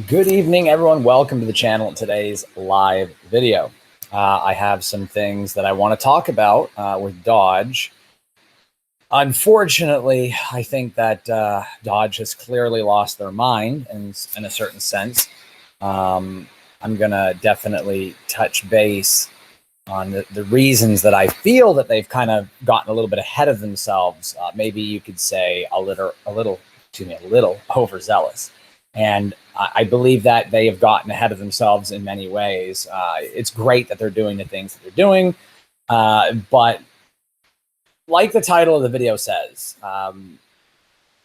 Good evening, everyone. Welcome to the channel in today's live video. I have some things that I want to talk about with Dodge. Unfortunately, I think that Dodge has clearly lost their mind in a certain sense. I'm going to definitely touch base on the reasons that I feel that they've kind of gotten a little bit ahead of themselves. Maybe you could say a little overzealous. And I believe that they have gotten ahead of themselves in many ways. It's great that they're doing the things that they're doing. But like the title of the video says,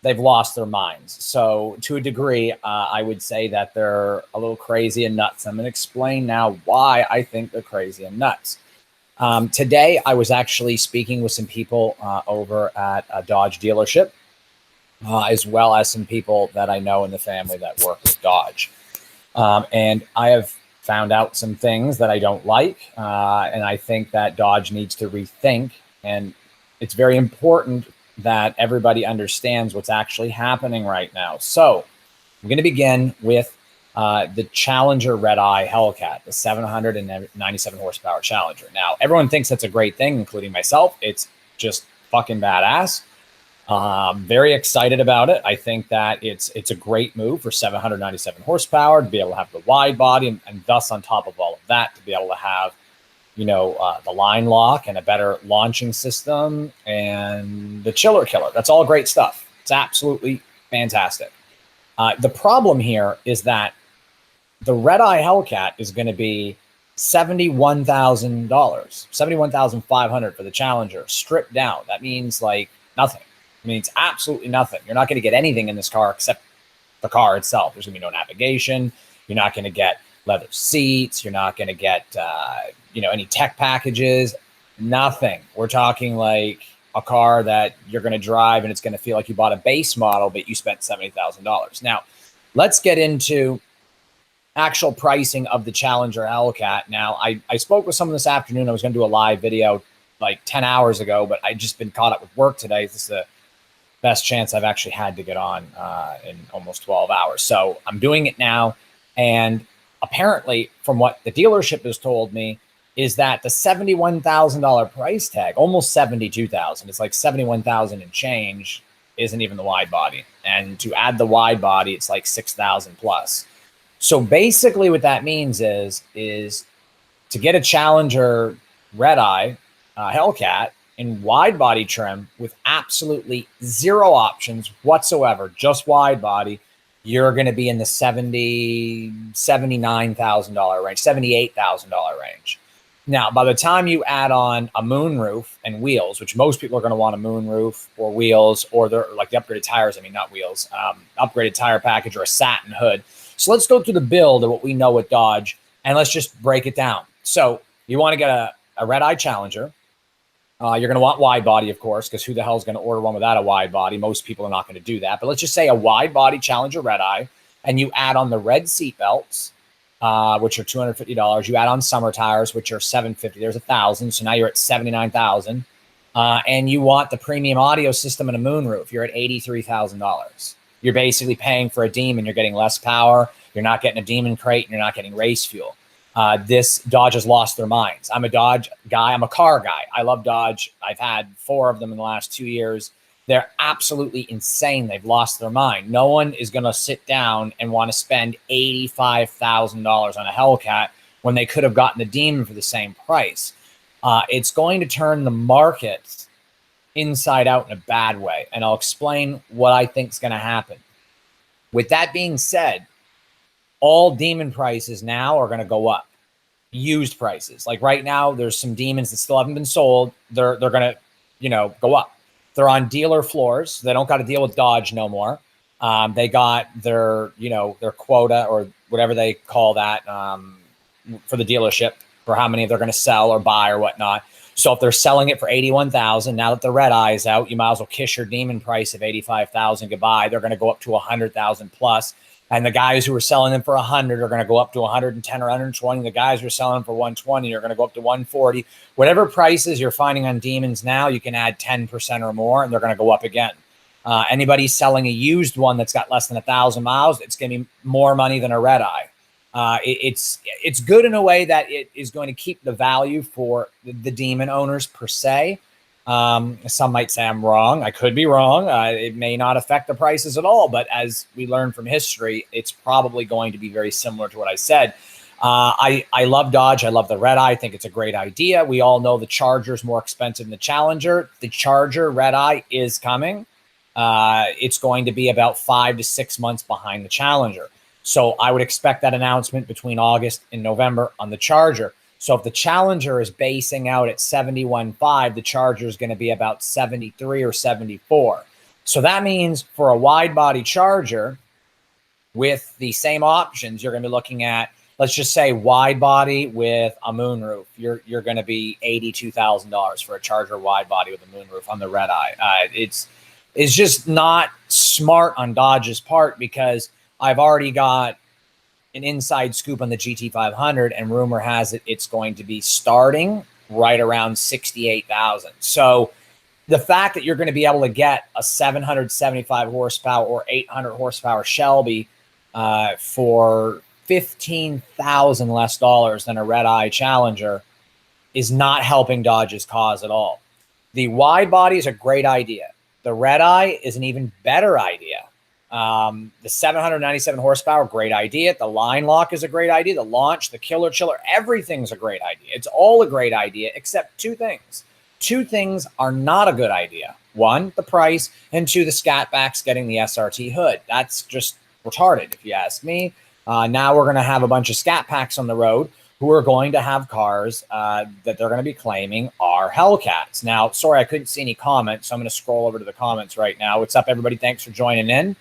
they've lost their minds. So to a degree, I would say that they're a little crazy and nuts. I'm going to explain now why I think they're crazy and nuts. Today, I was actually speaking with some people over at a Dodge dealership. As well as some people that I know in the family that work with Dodge. And I have found out some things that I don't like. And I think that Dodge needs to rethink. And it's very important that everybody understands what's actually happening right now. So I'm going to begin with the Challenger Redeye Hellcat, the 797 horsepower Challenger. Now, everyone thinks that's a great thing, including myself. It's just fucking badass. Very excited about it. I think that it's a great move for 797 horsepower to be able to have the wide body and thus on top of all of that to be able to have, the line lock and a better launching system and the chiller killer. That's all great stuff. It's absolutely fantastic. The problem here is that the Redeye Hellcat is going to be $71,000, $71,500 for the Challenger stripped down. That means like nothing. I mean, it's absolutely nothing. You're not going to get anything in this car except the car itself. There's going to be no navigation. You're not going to get leather seats. You're not going to get, any tech packages. Nothing. We're talking like a car that you're going to drive and it's going to feel like you bought a base model, but you spent $70,000. Now, let's get into actual pricing of the Challenger Hellcat. Now, I spoke with someone this afternoon. I was going to do a live video like 10 hours ago, but I just been caught up with work today. This is the best chance I've actually had to get on in almost 12 hours. So I'm doing it now. And apparently from what the dealership has told me is that the $71,000 price tag, almost $72,000, it's like $71,000 and change, isn't even the wide body. And to add the wide body, it's like $6,000 plus. So basically what that means is to get a Challenger Redeye Hellcat in wide body trim with absolutely zero options whatsoever, just wide body, you're going to be in the $79,000 range, $78,000 range. Now, by the time you add on a moonroof and wheels, which most people are going to want a moonroof or wheels, or they're like the upgraded tires, not wheels, upgraded tire package or a satin hood. So let's go through the build of what we know with Dodge and let's just break it down. So you want to get a Redeye Challenger. You're going to want wide body, of course, because who the hell is going to order one without a wide body? Most people are not going to do that. But let's just say a wide body Challenger Redeye, and you add on the red seat belts, which are $250. You add on summer tires, which are $750. There's $1,000. So now you're at $79,000. And you want the premium audio system and a moonroof. You're at $83,000. You're basically paying for a Demon. You're getting less power. You're not getting a Demon crate, and you're not getting race fuel. This Dodge has lost their minds. I'm a Dodge guy. I'm a car guy. I love Dodge. I've had 4 of them in the last 2 years. They're absolutely insane. They've lost their mind. No one is going to sit down and want to spend $85,000 on a Hellcat when they could have gotten the Demon for the same price. It's going to turn the market inside out in a bad way. And I'll explain what I think is going to happen. With that being said, all Demon prices now are going to go up. Used prices. Like right now, there's some Demons that still haven't been sold. They're going to, go up. They're on dealer floors. They don't got to deal with Dodge no more. They got their quota or whatever they call that for the dealership for how many they're going to sell or buy or whatnot. So if they're selling it for $81,000, now that the Redeye is out, you might as well kiss your Demon price of $85,000 goodbye. They're going to go up to $100,000 plus. And the guys who are selling them for 100 are going to go up to 110 or 120. The guys who are selling them for 120 are going to go up to 140. Whatever prices you're finding on Demons now, you can add 10% or more, and they're going to go up again. Anybody selling a used one that's got less than 1,000 miles, it's going to be more money than a red eye. It's good in a way that it is going to keep the value for the demon owners per se. Some might say I'm wrong. I could be wrong. It may not affect the prices at all, but as we learn from history, it's probably going to be very similar to what I said. I love Dodge. I love the red eye. I think it's a great idea. We all know the Charger is more expensive than the Challenger. The Charger red eye is coming. It's going to be about 5 to 6 months behind the Challenger. So I would expect that announcement between August and November on the Charger. So if the Challenger is basing out at 71.5, the Charger is going to be about 73 or 74. So that means for a wide body Charger with the same options, you're going to be looking at, let's just say wide body with a moonroof. You're going to be $82,000 for a Charger wide body with a moonroof on the red eye. It's just not smart on Dodge's part, because I've already got an inside scoop on the GT500, and rumor has it it's going to be starting right around 68,000. So the fact that you're going to be able to get a 775 horsepower or 800 horsepower Shelby for $15,000 less dollars than a red eye Challenger is not helping Dodge's cause at all. The wide body is a great idea. The red eye is an even better idea. The 797 horsepower, great idea. The line lock is a great idea. The launch, the killer chiller, everything's a great idea. It's all a great idea except two things. Two things are not a good idea. One, the price, and two, the scat backs getting the SRT hood. That's just retarded, if you ask me. Now we're going to have a bunch of scat packs on the road who are going to have cars that they're going to be claiming are Hellcats. Now, sorry, I couldn't see any comments, so I'm going to scroll over to the comments right now. What's up, everybody? Thanks for joining in.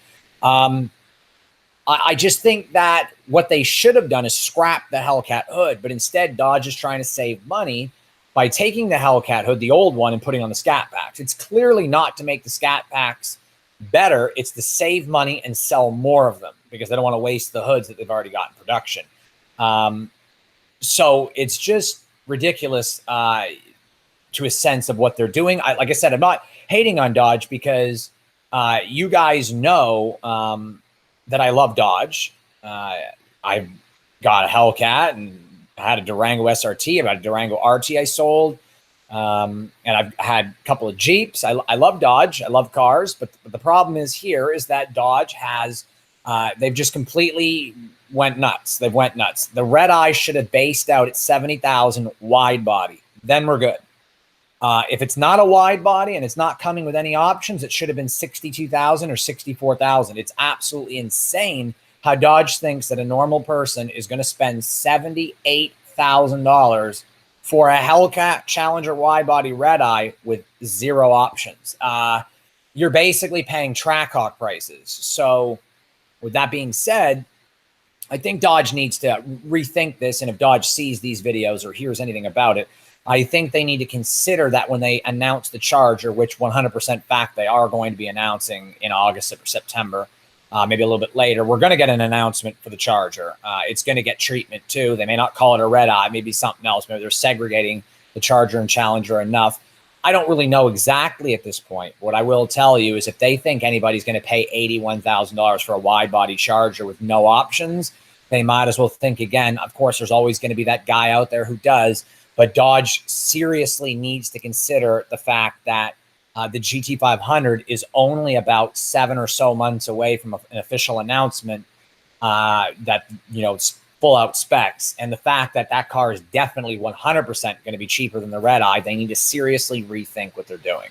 I just think that what they should have done is scrap the Hellcat hood, but instead Dodge is trying to save money by taking the Hellcat hood, the old one, and putting on the scat packs. It's clearly not to make the scat packs better. It's to save money and sell more of them because they don't want to waste the hoods that they've already got in production. So it's just ridiculous to a sense of what they're doing. Like I said, I'm not hating on Dodge because you guys know that I love Dodge. I've got a Hellcat and I had a Durango SRT. I've got a Durango RT I sold. And I've had a couple of Jeeps. I love Dodge. I love cars. But the problem is here is that Dodge has, they've just completely went nuts. They've went nuts. The red eye should have based out at 70,000 wide body. Then we're good. If it's not a wide body and it's not coming with any options, it should have been 62,000 or 64,000. It's absolutely insane how Dodge thinks that a normal person is going to spend $78,000 for a Hellcat Challenger wide body red eye with zero options. You're basically paying Trackhawk prices. So with that being said, I think Dodge needs to rethink this. And if Dodge sees these videos or hears anything about it, I think they need to consider that when they announce the Charger, which 100% fact they are going to be announcing in August or September, maybe a little bit later, we're going to get an announcement for the Charger. It's going to get treatment too. They may not call it a red eye, maybe something else. Maybe they're segregating the Charger and Challenger enough. I don't really know exactly at this point. What I will tell you is if they think anybody's going to pay $81,000 for a wide body Charger with no options, they might as well think again. Of course, there's always going to be that guy out there who does, but Dodge seriously needs to consider the fact that the GT500 is only about 7 or so months away from an official announcement that, you know, it's full out specs. And the fact that that car is definitely 100% going to be cheaper than the red eye, they need to seriously rethink what they're doing.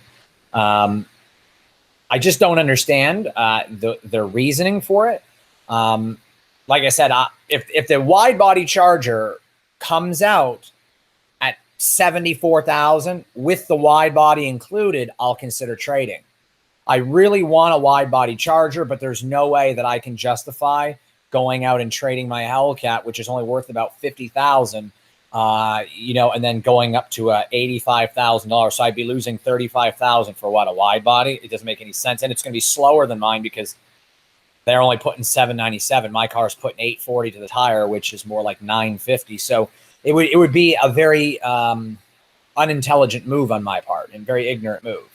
I just don't understand their reasoning for it. Like I said, if the wide body Charger comes out at 74,000 with the wide body included, I'll consider trading. I really want a wide body Charger, but there's no way that I can justify going out and trading my Hellcat, which is only worth about 50,000, you know, and then going up to $85,000. So I'd be losing 35,000 for what, a wide body? It doesn't make any sense, and it's going to be slower than mine because they're only putting 797. My car's putting 840 to the tire, which is more like 950. So it would be a very unintelligent move on my part and very ignorant move.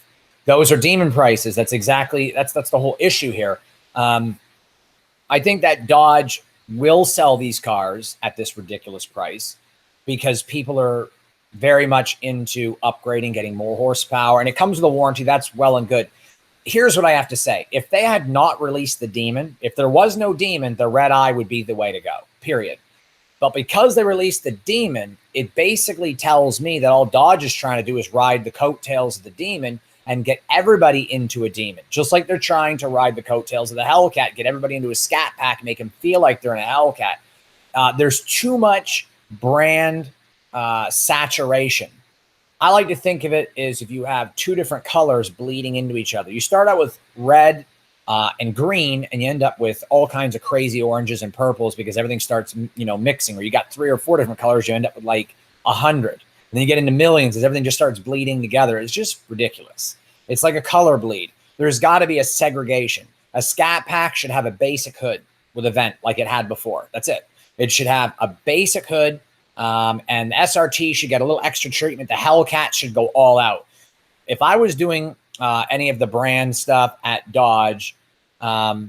Those are demon prices. That's the whole issue here. I think that Dodge will sell these cars at this ridiculous price because people are very much into upgrading, getting more horsepower, and it comes with a warranty. That's well and good. Here's what I have to say. If they had not released the Demon, if there was no Demon, the Red Eye would be the way to go, period. But because they released the Demon, it basically tells me that all Dodge is trying to do is ride the coattails of the Demon and get everybody into a Demon, just like they're trying to ride the coattails of the Hellcat, get everybody into a Scat Pack, make them feel like they're in a Hellcat. There's too much brand saturation. I like to think of it as if you have two different colors bleeding into each other. You start out with red and green, and you end up with all kinds of crazy oranges and purples because everything starts, mixing. Or you got 3 or 4 different colors, you end up with like 100. And then you get into millions as everything just starts bleeding together. It's just ridiculous. It's like a color bleed. There's got to be a segregation. A Scat Pack should have a basic hood with a vent like it had before. That's it. It should have a basic hood, and the SRT should get a little extra treatment. The Hellcat should go all out. If I was doing any of the brand stuff at Dodge, what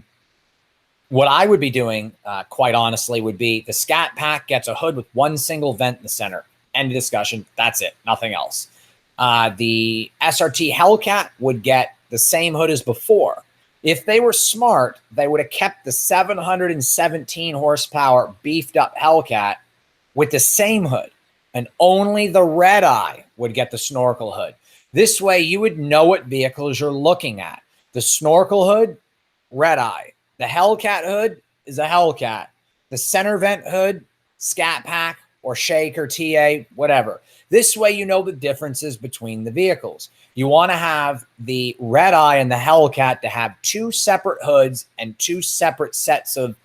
I would be doing, quite honestly, would be the Scat Pack gets a hood with one single vent in the center. End of discussion. That's it. Nothing else. The SRT Hellcat would get the same hood as before. If they were smart, they would have kept the 717 horsepower beefed up Hellcat with the same hood, and only the Red Eye would get the snorkel hood. This way, you would know what vehicles you're looking at. The snorkel hood, Red Eye. The Hellcat hood is a Hellcat. The center vent hood, Scat Pack or Shake or TA, whatever. This way, you know the differences between the vehicles. You want to have the Red Eye and the Hellcat to have 2 separate hoods and 2 separate sets of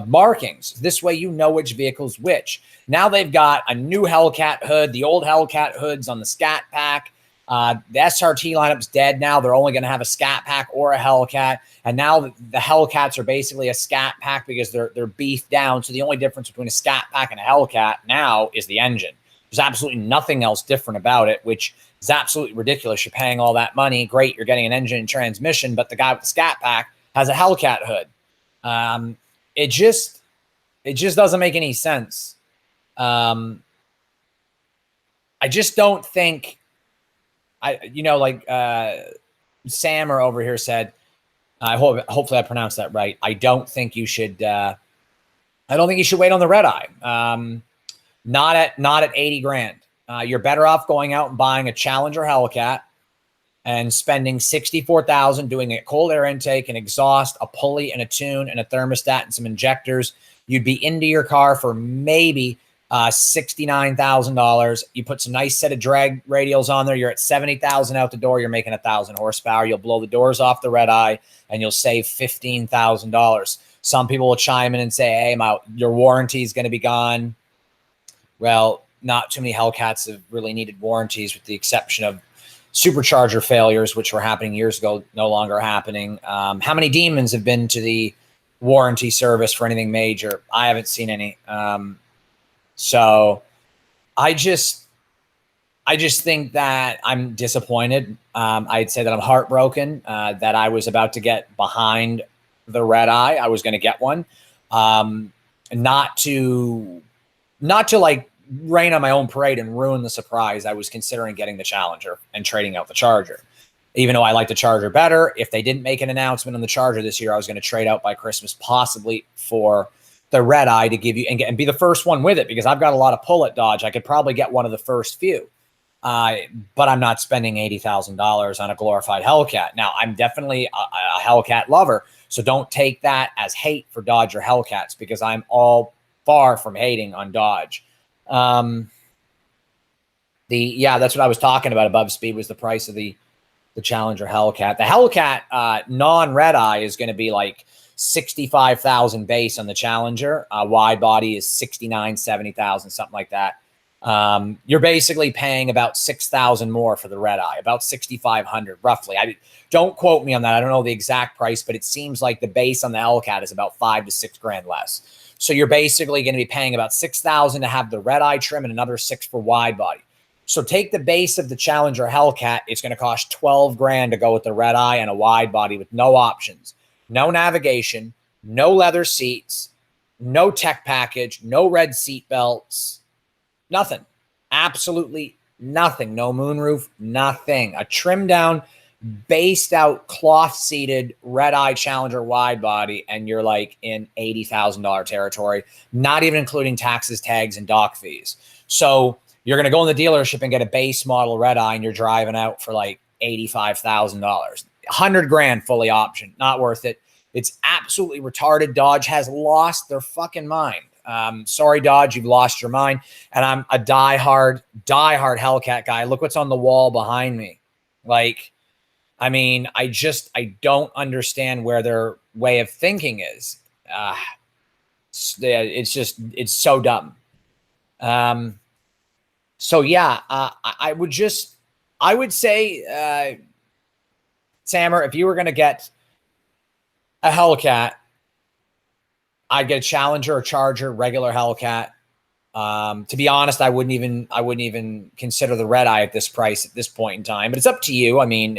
markings. This way, you know which vehicle's which. Now they've got a new Hellcat hood, the old Hellcat hoods on the Scat Pack. The SRT lineup's dead now. They're only going to have a Scat Pack or a Hellcat. And now the Hellcats are basically a Scat Pack because they're beefed down. So the only difference between a Scat Pack and a Hellcat now is the engine. There's absolutely nothing else different about it, which is absolutely ridiculous. You're paying all that money. Great, you're getting an engine and transmission, but the guy with the Scat Pack has a Hellcat hood. It just doesn't make any sense. I just don't think Sam over here said, hopefully I pronounced that right. I don't think you should wait on the Red Eye. Not at 80 grand. You're better off going out and buying a Challenger Hellcat and spending $64,000 doing a cold air intake, an exhaust, a pulley, and a tune, and a thermostat, and some injectors. You'd be into your car for maybe $69,000. You put some nice set of drag radials on there. You're at 70,000 out the door. You're making 1,000 horsepower. You'll blow the doors off the Red Eye, and you'll save $15,000. Some people will chime in and say, "Hey, your warranty is going to be gone." Well, not too many Hellcats have really needed warranties, with the exception of supercharger failures, which were happening years ago, no longer happening. How many Demons have been to the warranty service for anything major? I haven't seen any. So I just think that I'm disappointed. I'd say that I'm heartbroken that I was about to get behind the Red Eye. I was going to get one, not to like rain on my own parade and ruin the surprise. I was considering getting the Challenger and trading out the Charger, even though I like the Charger better. If they didn't make an announcement on the Charger this year, I was going to trade out by Christmas, possibly for the Red Eye, to give you and be the first one with it, because I've got a lot of pull at Dodge. I could probably get one of the first few, but I'm not spending $80,000 on a glorified Hellcat. Now, I'm definitely a Hellcat lover, so don't take that as hate for Dodge or Hellcats, because I'm all far from hating on Dodge. That's what I was talking about above speed, was the price of the Challenger Hellcat. The Hellcat non-Red Eye is going to be like 65,000 base on the Challenger. Wide body is 69, 70,000, something like that. You're basically paying about 6,000 more for the Red Eye, about 6,500 roughly. Don't quote me on that. I don't know the exact price, but it seems like the base on the Hellcat is about 5 to 6 grand less. So you're basically going to be paying about 6,000 to have the Red Eye trim and another 6 for wide body. So take the base of the Challenger Hellcat. It's going to cost 12 grand to go with the red eye and a wide body with no options, no navigation, no leather seats, no tech package, no red seat belts, nothing. Absolutely nothing. No moonroof, nothing. A trimmed down, based out, cloth seated red eye Challenger wide body, and you're like in $80,000 territory, not even including taxes, tags, and dock fees. So you're going to go in the dealership and get a base model red eye, and you're driving out for like $85,000. 100 grand fully optioned. Not worth it. It's absolutely retarded. Dodge has lost their fucking mind. Sorry, Dodge, you've lost your mind. And I'm a diehard Hellcat guy. Look what's on the wall behind me. Like, I mean, I don't understand where their way of thinking is. It's so dumb. So yeah, I would say, Sammer, if you were going to get a Hellcat, I'd get a Challenger or Charger, regular Hellcat. To be honest, I wouldn't even consider the red eye at this price at this point in time, but it's up to you. I mean,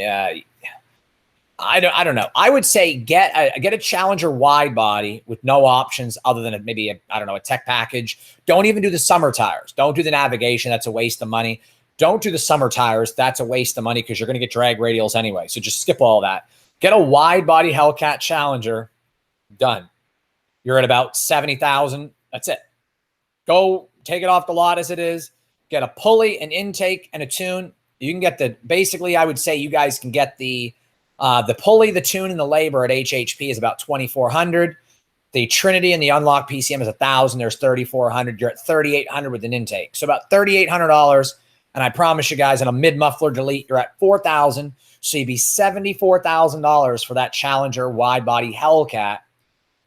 I don't know. I would say get a Challenger wide body with no options other than maybe a tech package. Don't even do the summer tires. Don't do the navigation. That's a waste of money. Don't do the summer tires. That's a waste of money because you're going to get drag radials anyway. So just skip all that. Get a wide body Hellcat Challenger. Done. You're at about 70,000. That's it. Go take it off the lot as it is. Get a pulley, an intake, and a tune. You can get basically, I would say you guys can get the pulley, the tune, and the labor at HHP is about 2,400. The Trinity and the Unlock PCM is 1,000. There's 3,400. You're at 3,800 with an intake. So about $3,800. And I promise you guys, in a mid-muffler delete, you're at 4,000. So you'd be $74,000 for that Challenger wide-body Hellcat.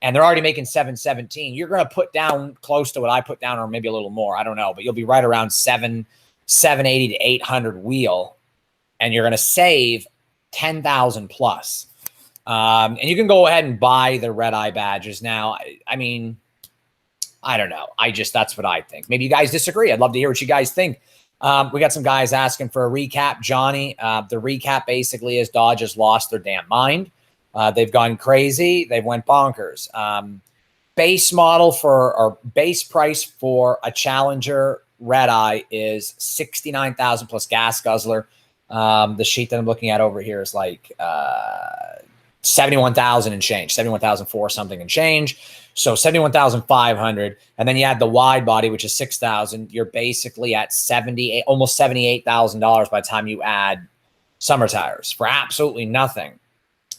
And they're already making 717. You're going to put down close to what I put down, or maybe a little more. I don't know. But you'll be right around 780 to 800 wheel. And you're going to save 10,000 plus. And you can go ahead and buy the red eye badges now. I mean, I don't know. That's what I think. Maybe you guys disagree. I'd love to hear what you guys think. We got some guys asking for a recap. Johnny, the recap basically is Dodge has lost their damn mind. They've gone crazy. They've went bonkers. Base price for a Challenger red eye is 69,000 plus gas guzzler. The sheet that I'm looking at over here is like 71,000 and change, 71,004 something and change. So 71,500. And then you add the wide body, which is 6,000. You're basically at almost $78,000 by the time you add summer tires for absolutely nothing.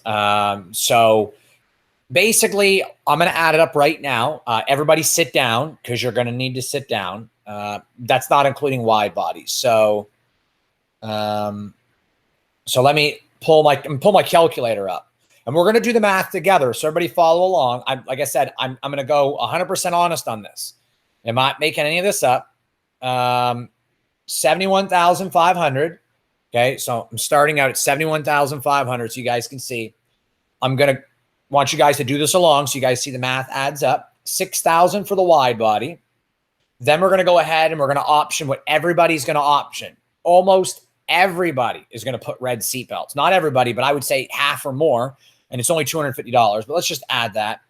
So basically, I'm going to add it up right now. Everybody sit down because you're going to need to sit down. That's not including wide bodies. So let me pull my calculator up, and we're going to do the math together. So everybody follow along. Like I said, I'm going to go 100% honest on this. I'm not making any of this up. 71,500. Okay. So I'm starting out at 71,500. So you guys can see, I'm going to want you guys to do this along. So you guys see the math adds up. 6,000 for the wide body. Then we're going to go ahead and we're going to option what everybody's going to option. Almost everybody is going to put red seatbelts. Not everybody, but I would say half or more. And it's only $250, but let's just add that.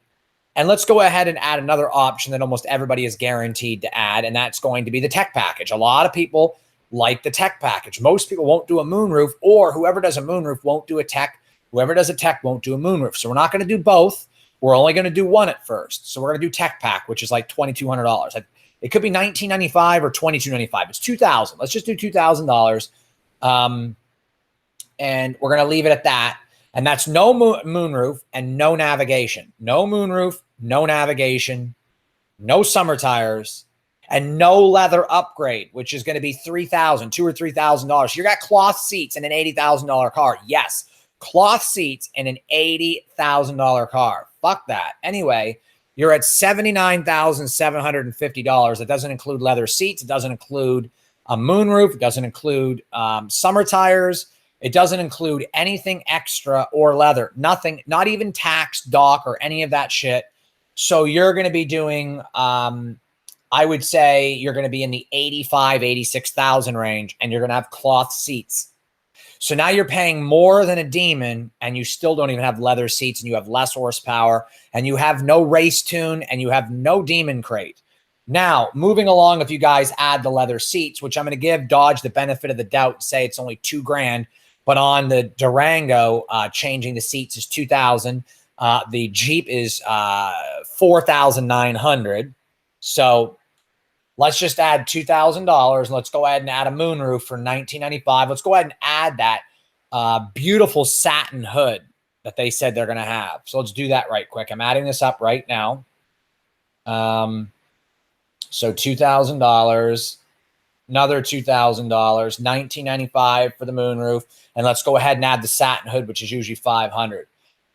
And let's go ahead and add another option that almost everybody is guaranteed to add. And that's going to be the tech package. A lot of people like the tech package. Most people won't do a moonroof, or whoever does a moonroof won't do a tech. Whoever does a tech won't do a moonroof. So we're not going to do both. We're only going to do one at first. So we're going to do tech pack, which is like $2,200. It could be $1,995 or $2,295. It's $2,000. Let's just do $2,000. And we're going to leave it at that. And that's no moonroof and no navigation. No moonroof, no navigation, no summer tires, and no leather upgrade, which is going to be $2,000 or $3,000. You got cloth seats in an $80,000 car. Yes, cloth seats in an $80,000 car. Fuck that. Anyway, you're at $79,750. It doesn't include leather seats. It doesn't include a moonroof. It doesn't include summer tires. It doesn't include anything extra or leather. Nothing, not even tax, dock, or any of that shit. So you're going to be doing I would say you're going to be in the 85, 86,000 range, and you're going to have cloth seats. So now you're paying more than a Demon, and you still don't even have leather seats, and you have less horsepower, and you have no race tune, and you have no Demon crate. Now, moving along, if you guys add the leather seats, which I'm going to give Dodge the benefit of the doubt, say it's only $2,000, but on the Durango, changing the seats is $2,000. The Jeep is $4,900. So let's just add $2,000, and let's go ahead and add a moonroof for $1,995. Let's go ahead and add that beautiful satin hood that they said they're going to have. So let's do that right quick. I'm adding this up right now. So $2,000, another $2,000, $1,995 for the moonroof, and let's go ahead and add the satin hood, which is usually $500.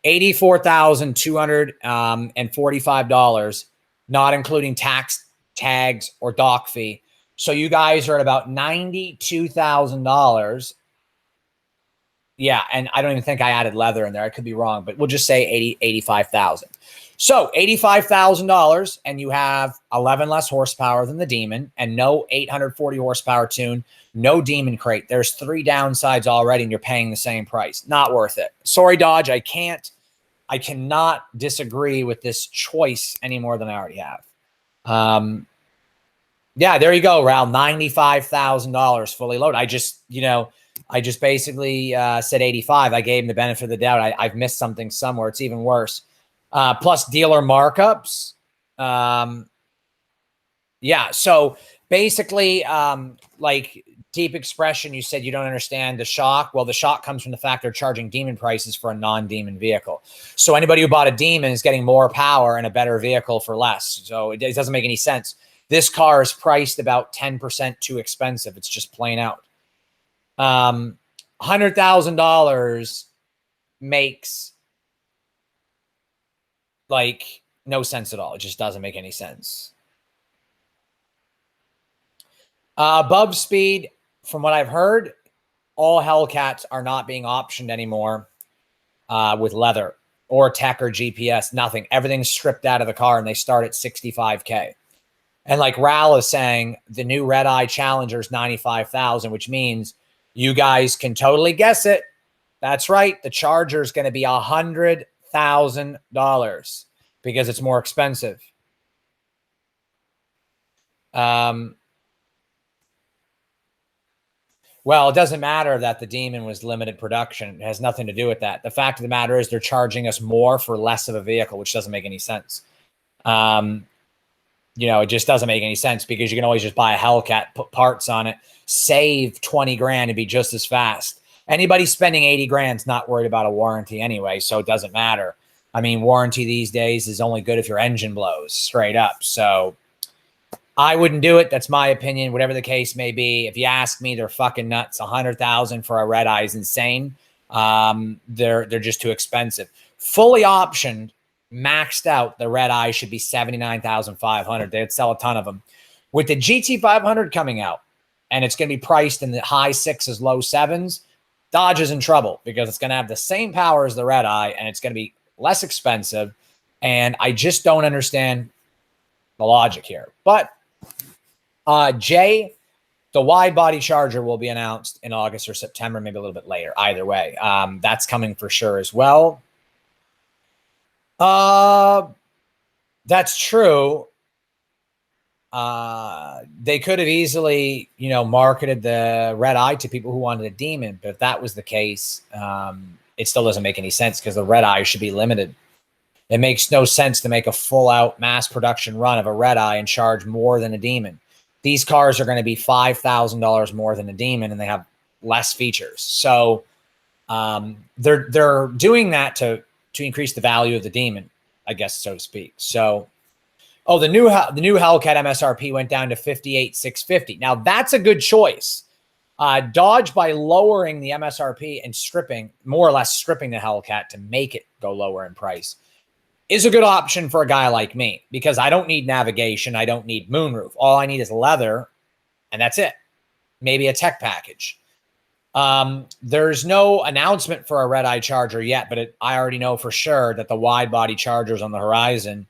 $84,245, not including tax, tags, or dock fee. So you guys are at about $92,000. Yeah, and I don't even think I added leather in there. I could be wrong, but we'll just say $85,000. So $85,000, and you have 11 less horsepower than the Demon, and no 840 horsepower tune, no Demon crate. There's 3 downsides already, and you're paying the same price. Not worth it. Sorry, Dodge. I cannot disagree with this choice any more than I already have. Yeah, there you go, Raul. $95,000 fully loaded. I just basically said 85. I gave him the benefit of the doubt. I've missed something somewhere. It's even worse. Plus dealer markups. Yeah, so basically, like Deep Expression, you said you don't understand the shock. Well, the shock comes from the fact they're charging Demon prices for a non-Demon vehicle. So anybody who bought a Demon is getting more power and a better vehicle for less. So it doesn't make any sense. This car is priced about 10% too expensive. It's just plain out. $100,000 makes like no sense at all. It just doesn't make any sense. Above speed, from what I've heard, all Hellcats are not being optioned anymore with leather or tech or GPS, nothing. Everything's stripped out of the car, and they start at $65K. And like Raul is saying, the new Red Eye Challenger is $95,000, which means you guys can totally guess it. That's right. The Charger is going to be $100,000 because it's more expensive. Well, it doesn't matter that the Demon was limited production. It has nothing to do with that. The fact of the matter is they're charging us more for less of a vehicle, which doesn't make any sense. It just doesn't make any sense because you can always just buy a Hellcat, put parts on it, save 20 grand and be just as fast. Anybody spending 80 grand is not worried about a warranty anyway, so it doesn't matter. I mean, warranty these days is only good if your engine blows straight up. So I wouldn't do it. That's my opinion, whatever the case may be. If you ask me, they're fucking nuts. $100,000 for a Red Eye is insane. They're just too expensive. Fully optioned, maxed out, the Red Eye should be $79,500. They'd sell a ton of them. With the GT500 coming out, and it's going to be priced in the high 6s, low 7s, Dodge is in trouble because it's going to have the same power as the Red Eye, and it's going to be less expensive. And I just don't understand the logic here. But Jay, the wide body Charger will be announced in August or September, maybe a little bit later. Either way, that's coming for sure as well. That's true. They could have easily, marketed the Red Eye to people who wanted a Demon. But if that was the case, it still doesn't make any sense because the Red Eye should be limited. It makes no sense to make a full-out mass production run of a Red Eye and charge more than a Demon. These cars are going to be $5,000 more than a Demon, and they have less features. So they're doing that to increase the value of the Demon, I guess, so to speak. So, the new Hellcat MSRP went down to $58,650. Now that's a good choice. Dodge, by lowering the MSRP and stripping, more or less stripping the Hellcat to make it go lower in price, is a good option for a guy like me because I don't need navigation. I don't need moonroof. All I need is leather, and that's it. Maybe a tech package. There's no announcement for a Red Eye Charger yet, but I already know for sure that the wide body Charger's on the horizon.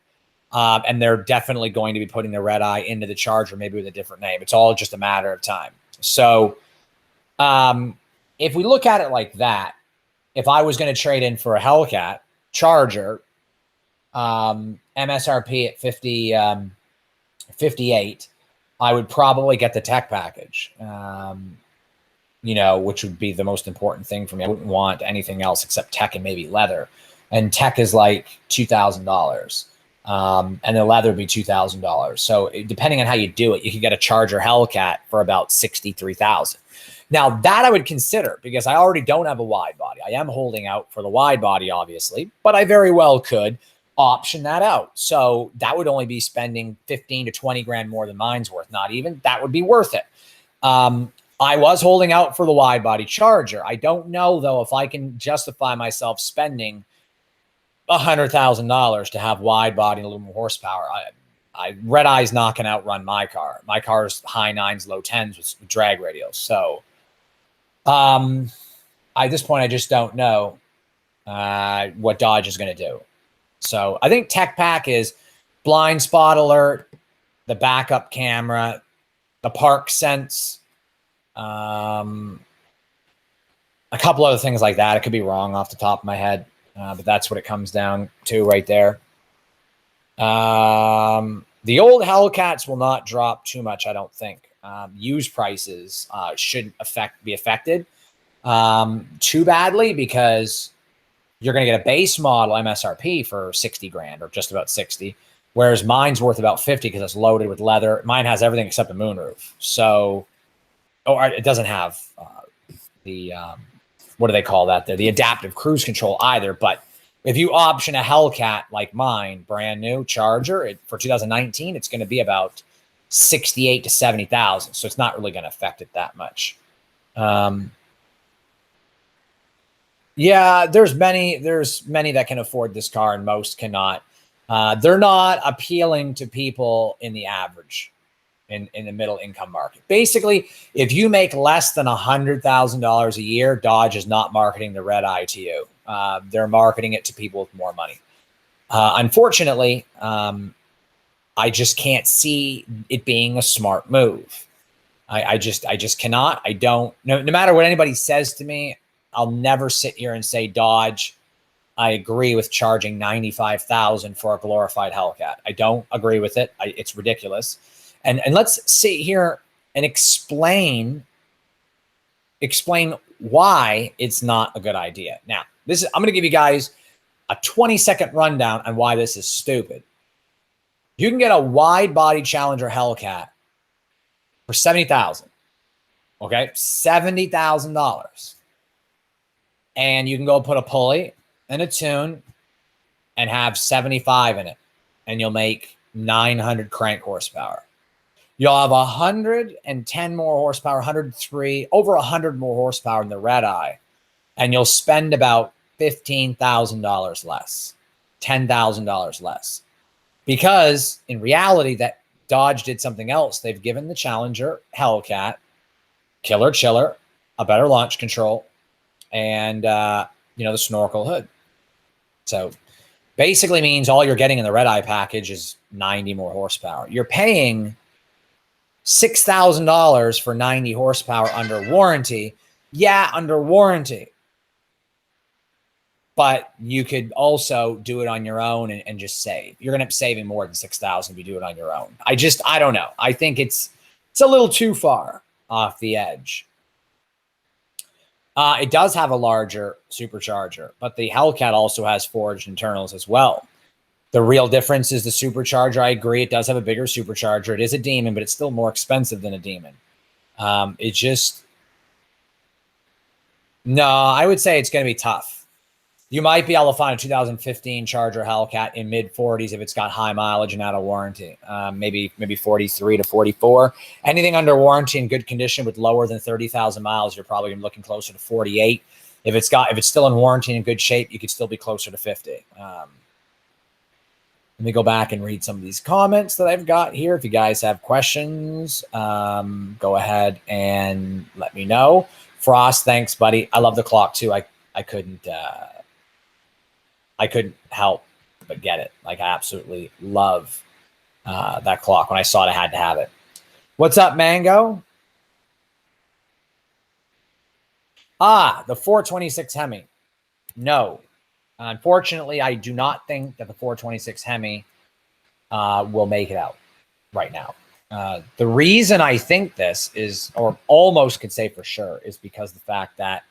And they're definitely going to be putting the Redeye into the Charger, maybe with a different name. It's all just a matter of time. So if we look at it like that, if I was going to trade in for a Hellcat Charger, MSRP at 58, I would probably get the tech package, which would be the most important thing for me. I wouldn't want anything else except tech and maybe leather. And tech is like $2,000. And the leather would be $2,000. So depending on how you do it, you could get a Charger Hellcat for about $63,000. Now that I would consider, because I already don't have a wide body. I am holding out for the wide body, obviously, but I very well could option that out. So that would only be spending 15 to 20 grand more than mine's worth. Not even that would be worth it. I was holding out for the wide body Charger. I don't know though if I can justify myself spending $100,000 to have wide body and a little more horsepower. Redeye's not going to outrun my car. My car's high nines, low tens with drag radials. So, at this point, I just don't know what Dodge is going to do. So I think Tech Pack is blind spot alert, the backup camera, the park sense, a couple other things like that. I could be wrong off the top of my head. But that's what it comes down to right there. The old Hellcats will not drop too much, I don't think. Used prices shouldn't be affected too badly, because you're going to get a base model MSRP for 60 grand or just about 60, whereas mine's worth about 50 because it's loaded with leather. Mine has everything except a moonroof. So, it doesn't have the what do they call that? The adaptive cruise control either. But if you option a Hellcat like mine, brand new Charger for 2019, it's going to be about 68 to 70,000. So it's not really going to affect it that much. Yeah, there's many that can afford this car and most cannot. They're not appealing to people in the average, in the middle income market. Basically, if you make less than $100,000 a year, Dodge is not marketing the Redeye to you. They're marketing it to people with more money. Unfortunately, I just can't see it being a smart move. I just cannot. I don't. No matter what anybody says to me, I'll never sit here and say, Dodge, I agree with charging $95,000 for a glorified Hellcat. I don't agree with it. It's ridiculous. And let's sit here and explain why it's not a good idea. Now, I'm going to give you guys a 20-second rundown on why this is stupid. You can get a wide body Challenger Hellcat for $70,000. Okay, $70,000. And you can go put a pulley and a tune and have 75 in it, and you'll make 900 crank horsepower. You'll have 110 more horsepower, 103, over 100 more horsepower in the Redeye, and you'll spend about $15,000 less, $10,000 less. Because in reality, that Dodge did something else. They've given the Challenger Hellcat killer chiller, a better launch control, and the snorkel hood. So basically means all you're getting in the Redeye package is 90 more horsepower. You're paying $6,000 for 90 horsepower under warranty. Yeah, under warranty. But you could also do it on your own and just save. You're going to be saving more than $6,000 if you do it on your own. I don't know. I think it's a little too far off the edge. It does have a larger supercharger, but the Hellcat also has forged internals as well. The real difference is the supercharger. I agree. It does have a bigger supercharger. It is a Demon, but it's still more expensive than a Demon. I would say it's going to be tough. You might be able to find a 2015 Charger Hellcat in mid 40s if it's got high mileage and out of warranty. Maybe 43 to 44. Anything under warranty in good condition with lower than 30,000 miles, you're probably looking closer to 48. If it's still in warranty and in good shape, you could still be closer to 50. Let me go back and read some of these comments that I've got here. If you guys have questions, go ahead and let me know. Frost, thanks, buddy. I love the clock too. I couldn't help but get it. Like, I absolutely love that clock. When I saw it, I had to have it. What's up, Mango? The 426 Hemi. No. Unfortunately, I do not think that the 426 Hemi will make it out right now. The reason I think this is, or almost could say for sure, is because the fact that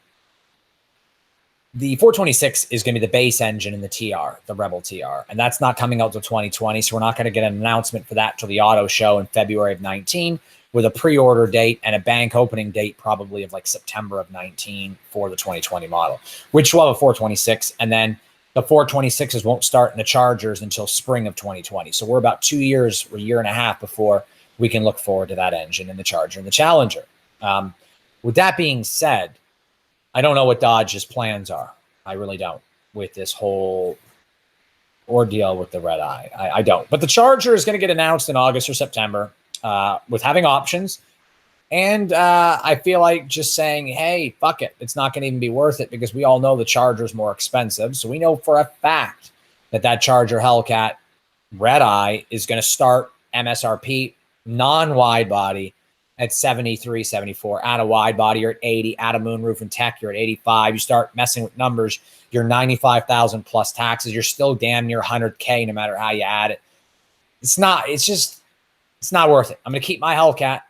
the 426 is going to be the base engine in the TR, the Rebel TR, and that's not coming out till 2020. So we're not going to get an announcement for that till the auto show in February of 19, with a pre-order date and a bank opening date probably of like September of 19 for the 2020 model, which will have a 426. And then the 426s won't start in the Chargers until spring of 2020. So we're about 2 years or a year and a half before we can look forward to that engine in the Charger and the Challenger. With that being said, I don't know what Dodge's plans are. I really don't, with this whole ordeal with the red eye. I don't. But the Charger is going to get announced in August or September with having options. And I feel like just saying, hey, fuck it. It's not going to even be worth it, because we all know the Charger is more expensive. So we know for a fact that that Charger Hellcat red eye is going to start MSRP non-wide body at 73, 74. Add a wide body, you're at 80. Add a moonroof and tech, you're at 85. You start messing with numbers, you're 95,000 plus taxes. You're still damn near 100K no matter how you add it. It's not worth it. I'm going to keep my Hellcat.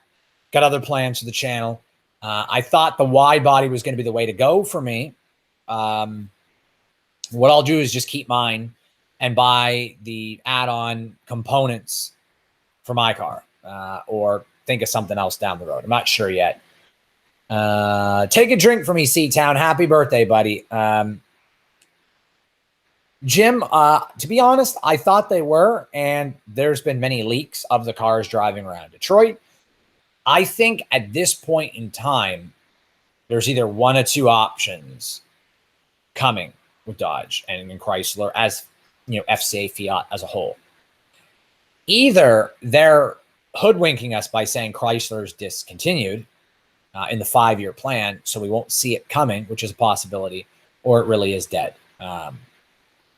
Got other plans for the channel. I thought the wide body was going to be the way to go for me. What I'll do is just keep mine and buy the add-on components for my car, or think of something else down the road. I'm not sure yet. Take a drink for me, C-Town. Happy birthday, buddy. Jim, to be honest, I thought they were, and there's been many leaks of the cars driving around Detroit. I think at this point in time, there's either one or two options coming with Dodge and Chrysler, as you know, FCA Fiat as a whole. Either they're hoodwinking us by saying Chrysler's discontinued in the 5-year plan, so we won't see it coming, which is a possibility, or it really is dead.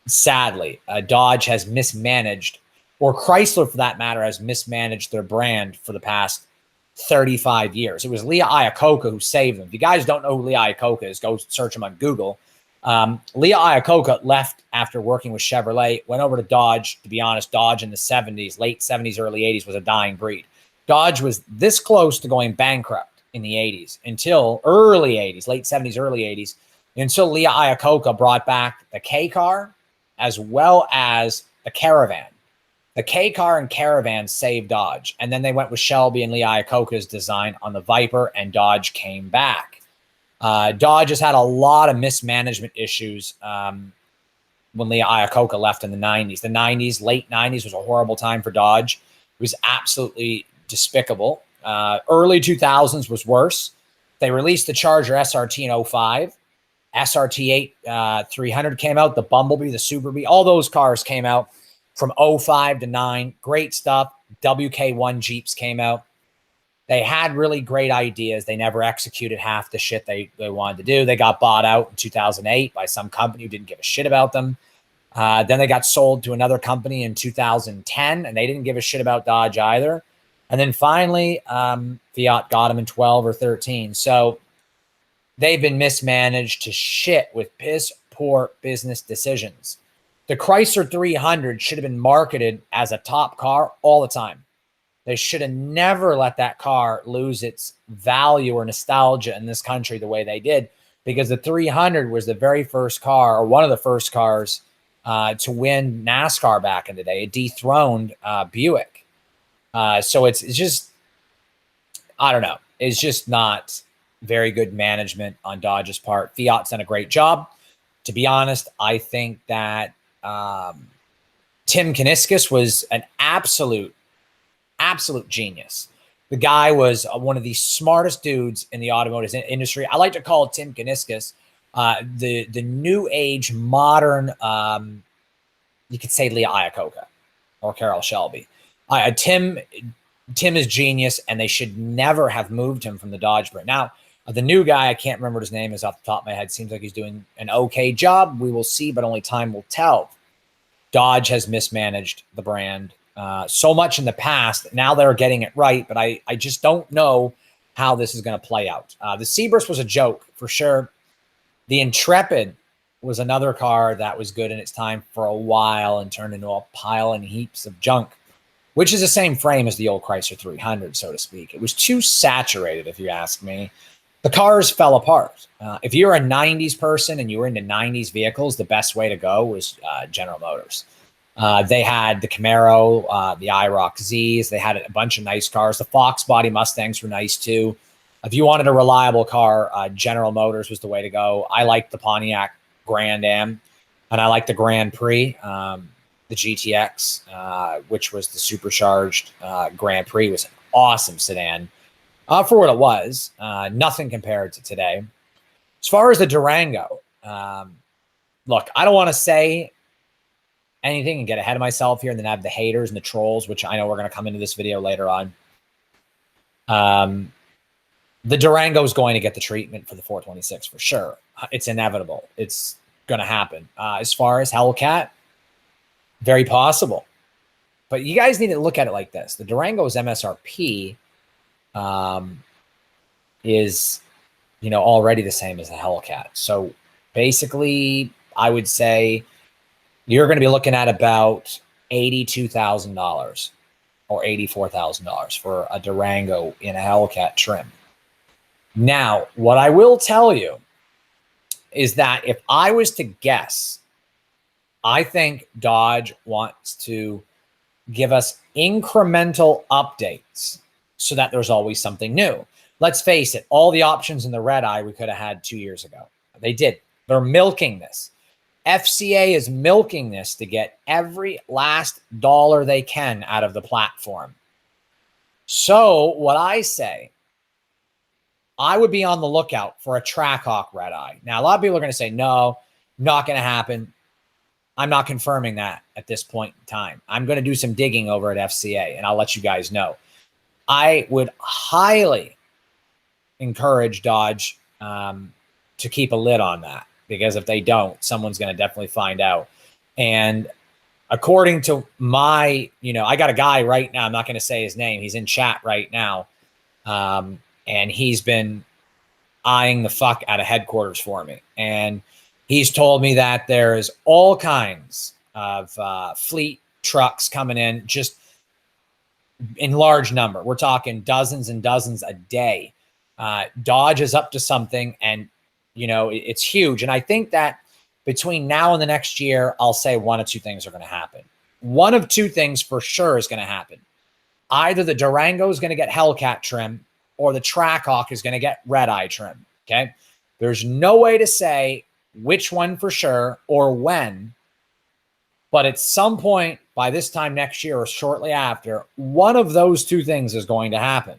Sadly, Dodge has mismanaged, or Chrysler for that matter, has mismanaged their brand for the past 35 years. It was Leah Iacocca who saved them. If you guys don't know who Leah Iacocca is, go search him on Google. Leah Iacocca left after working with Chevrolet, went over to Dodge. To be honest, Dodge in the 70s, late 70s, early 80s was a dying breed. Dodge was this close to going bankrupt in the 80s until early 80s, late 70s, early 80s, until Leah Iacocca brought back the K car as well as the Caravan. The K car and Caravan saved Dodge. And then they went with Shelby and Leah Iacocca's design on the Viper, and Dodge came back. Dodge has had a lot of mismanagement issues when Leah Iacocca left in the 90s. The 90s, late 90s was a horrible time for Dodge. It was absolutely despicable. Early 2000s was worse. They released the Charger SRT in 05. SRT 300 came out. The Bumblebee, the Super Bee, all those cars came out from 05 to 9. Great stuff. WK1 Jeeps came out. They had really great ideas. They never executed half the shit they wanted to do. They got bought out in 2008 by some company who didn't give a shit about them. Then they got sold to another company in 2010, and they didn't give a shit about Dodge either. And then finally, Fiat got them in 12 or 13. So they've been mismanaged to shit with piss poor business decisions. The Chrysler 300 should have been marketed as a top car all the time. They should have never let that car lose its value or nostalgia in this country the way they did, because the 300 was the very first car, or one of the first cars, to win NASCAR back in the day. It dethroned Buick. So it's just, I don't know. It's just not very good management on Dodge's part. Fiat's done a great job. To be honest, I think that Tim Kuniskis was an absolute genius. The guy was one of the smartest dudes in the automotive industry. I like to call Tim Kuniskis the new age modern, you could say Leah Iacocca or Carroll Shelby. Tim is genius, and they should never have moved him from the Dodge brand. Now, the new guy, I can't remember what his name is off the top of my head. Seems like he's doing an okay job. We will see, but only time will tell. Dodge has mismanaged the brand so much in the past. Now they're getting it right, but I just don't know how this is going to play out. The Seaburst was a joke for sure. The Intrepid was another car that was good in its time for a while and turned into a pile and heaps of junk, which is the same frame as the old Chrysler 300, so to speak. It was too saturated, if you ask me. The cars fell apart. If you're a 90s person and you were into 90s vehicles, the best way to go was General Motors. They had the Camaro, the IROC Zs. They had a bunch of nice cars. The Fox body Mustangs were nice too. If you wanted a reliable car, General Motors was the way to go. I liked the Pontiac Grand Am, and I liked the Grand Prix. The GTX, which was the supercharged Grand Prix, was an awesome sedan for what it was. Nothing compared to today. As far as the Durango, look, I don't want to say anything and get ahead of myself here and then have the haters and the trolls, which I know we're going to come into this video later on. The Durango is going to get the treatment for the 426 for sure. It's inevitable. It's going to happen. As far as Hellcat, very possible. But you guys need to look at it like this. The Durango's MSRP is, already the same as the Hellcat. So basically, I would say you're going to be looking at about $82,000 or $84,000 for a Durango in a Hellcat trim. Now, what I will tell you is that if I was to guess, I think Dodge wants to give us incremental updates so that there's always something new. Let's face it, all the options in the Redeye we could have had 2 years ago. They did. They're milking this. FCA is milking this to get every last dollar they can out of the platform. So what I say, I would be on the lookout for a Trackhawk Redeye. Now, a lot of people are going to say, no, not going to happen. I'm not confirming that at this point in time. I'm going to do some digging over at FCA, and I'll let you guys know. I would highly encourage Dodge to keep a lid on that, because if they don't, someone's going to definitely find out. And according to my, I got a guy right now, I'm not going to say his name. He's in chat right now. And he's been eyeing the fuck out of headquarters for me. And he's told me that there is all kinds of fleet trucks coming in, just in large number. We're talking dozens and dozens a day. Dodge is up to something, and, it's huge. And I think that between now and the next year, I'll say one of two things are going to happen. One of two things for sure is going to happen. Either the Durango is going to get Hellcat trim, or the Trackhawk is going to get Redeye trim, okay? There's no way to say which one for sure or when, but at some point by this time next year or shortly after, one of those two things is going to happen.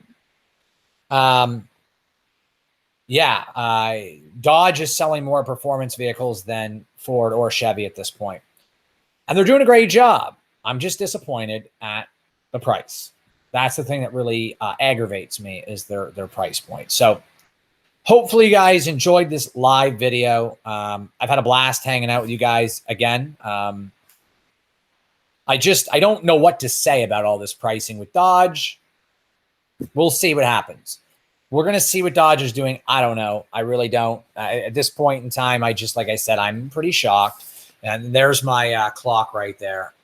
Dodge is selling more performance vehicles than Ford or Chevy at this point, and they're doing a great job. I'm just disappointed at the price. That's the thing that really aggravates me, is their price point. So hopefully you guys enjoyed this live video. I've had a blast hanging out with you guys again. I don't know what to say about all this pricing with Dodge. We'll see what happens. We're going to see what Dodge is doing. I don't know. I really don't. At this point in time, like I said, I'm pretty shocked. And there's my clock right there.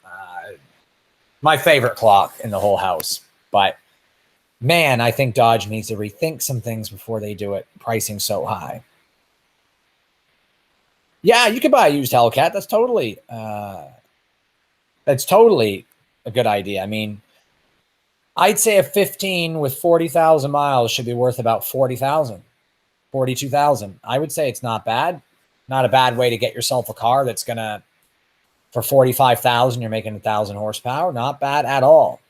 My favorite clock in the whole house. But man, I think Dodge needs to rethink some things before they do it. Pricing so high. Yeah, you could buy a used Hellcat. That's totally a good idea. I mean, I'd say a 15 with 40,000 miles should be worth about 40,000, 42,000. I would say it's not bad. Not a bad way to get yourself a car that's going to, for 45,000, you're making 1,000 horsepower. Not bad at all.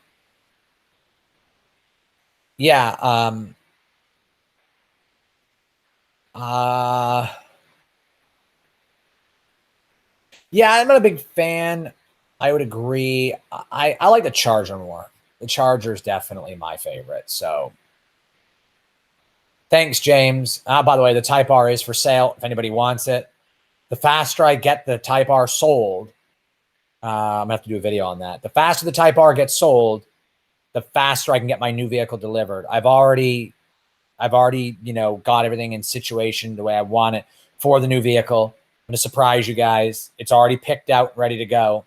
Yeah. Yeah, I'm not a big fan. I would agree. I like the Charger more. The Charger is definitely my favorite. So thanks, James. By the way, the Type R is for sale if anybody wants it. The faster I get the Type R sold, I'm gonna have to do a video on that. The faster the Type R gets sold, the faster I can get my new vehicle delivered. I've already, you know, got everything in situation the way I want it for the new vehicle. I'm gonna surprise you guys. It's already picked out, ready to go.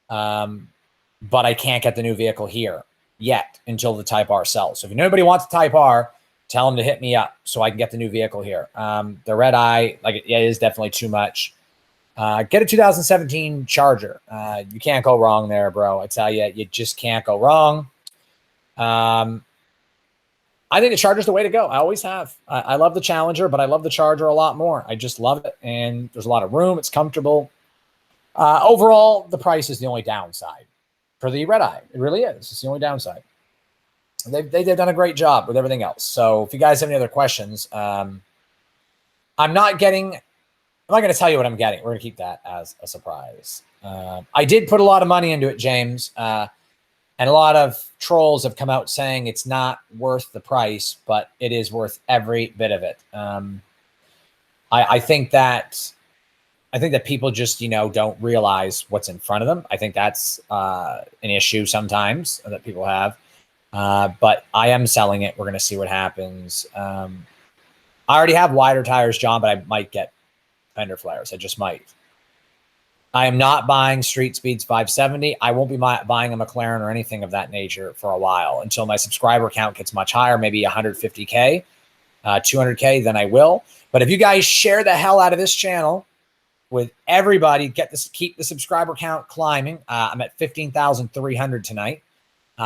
But I can't get the new vehicle here yet until the Type R sells. So if anybody wants a Type R, tell them to hit me up so I can get the new vehicle here. The red eye, like it is definitely too much. Get a 2017 Charger. You can't go wrong there, bro. I tell you, you just can't go wrong. I think the Charger's the way to go. I always have. I love the Challenger, but I love the Charger a lot more. I just love it, and there's a lot of room. It's comfortable. Overall, the price is the only downside for the red eye. It really is. It's the only downside. They've done a great job with everything else. So if you guys have any other questions, I'm not going to tell you what I'm getting. We're going to keep that as a surprise. I did put a lot of money into it, James. And a lot of trolls have come out saying it's not worth the price, but it is worth every bit of it. I think that people just, you know, don't realize what's in front of them. I think that's an issue sometimes that people have. But I am selling it. We're going to see what happens. I already have wider tires, John, but I might get fender flares. I just might. I am not buying Street Speeds 570. I won't be buying a McLaren or anything of that nature for a while until my subscriber count gets much higher, maybe 150K, 200K, then I will. But if you guys share the hell out of this channel with everybody, keep the subscriber count climbing. I'm at 15,300 tonight,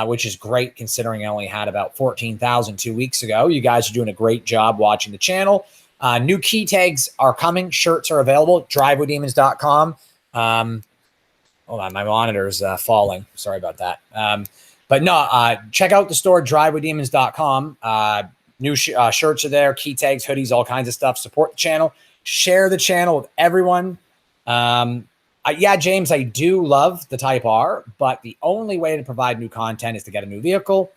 which is great considering I only had about 14,000 2 weeks ago. You guys are doing a great job watching the channel. New key tags are coming. Shirts are available. drivewithdemons.com. Hold on, my monitor is falling. Sorry about that. But no, check out the store, drivewithdemons.com. New shirts are there, key tags, hoodies, all kinds of stuff. Support the channel. Share the channel with everyone. Yeah, James, I do love the Type R, but the only way to provide new content is to get a new vehicle.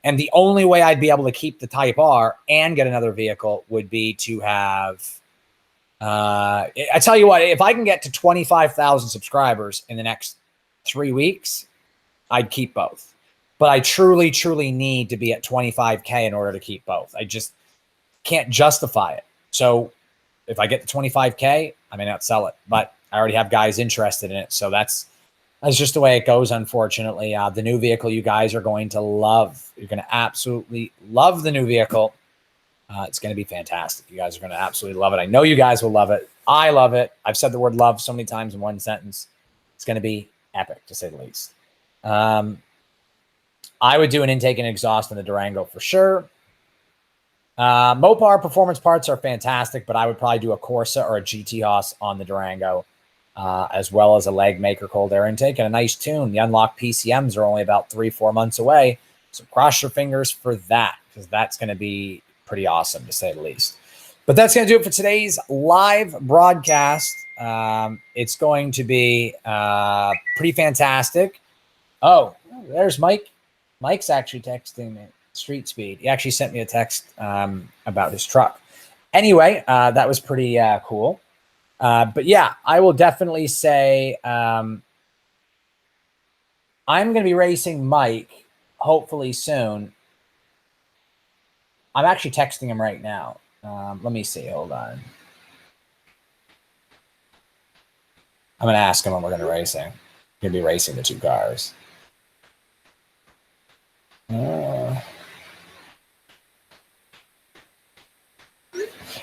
And the only way I'd be able to keep the Type R and get another vehicle would be to have... I tell you what, if I can get to 25,000 subscribers in the next 3 weeks, I'd keep both. But I truly, truly need to be at 25K in order to keep both. I just can't justify it. So if I get to 25K, I may not sell it, but I already have guys interested in it. So that's just the way it goes, unfortunately. The new vehicle you guys are going to love. You're going to absolutely love the new vehicle. It's going to be fantastic. You guys are going to absolutely love it. I know you guys will love it. I love it. I've said the word love so many times in one sentence. It's going to be epic, to say the least. I would do an intake and exhaust on the Durango for sure. Mopar performance parts are fantastic, but I would probably do a Corsa or a GT Hoss on the Durango, as well as a leg maker cold air intake and a nice tune. The unlocked PCMs are only about 3-4 months away. So cross your fingers for that, because that's going to be pretty awesome, to say the least. But that's going to do it for today's live broadcast. It's going to be pretty fantastic. Oh, there's Mike. Mike's actually texting me. Street Speed. He actually sent me a text about his truck. Anyway, that was pretty cool. But yeah, I will definitely say I'm going to be racing Mike hopefully soon. I'm actually texting him right now. Let me see. Hold on. I'm going to ask him when we're going to racing. Going to be racing the two cars.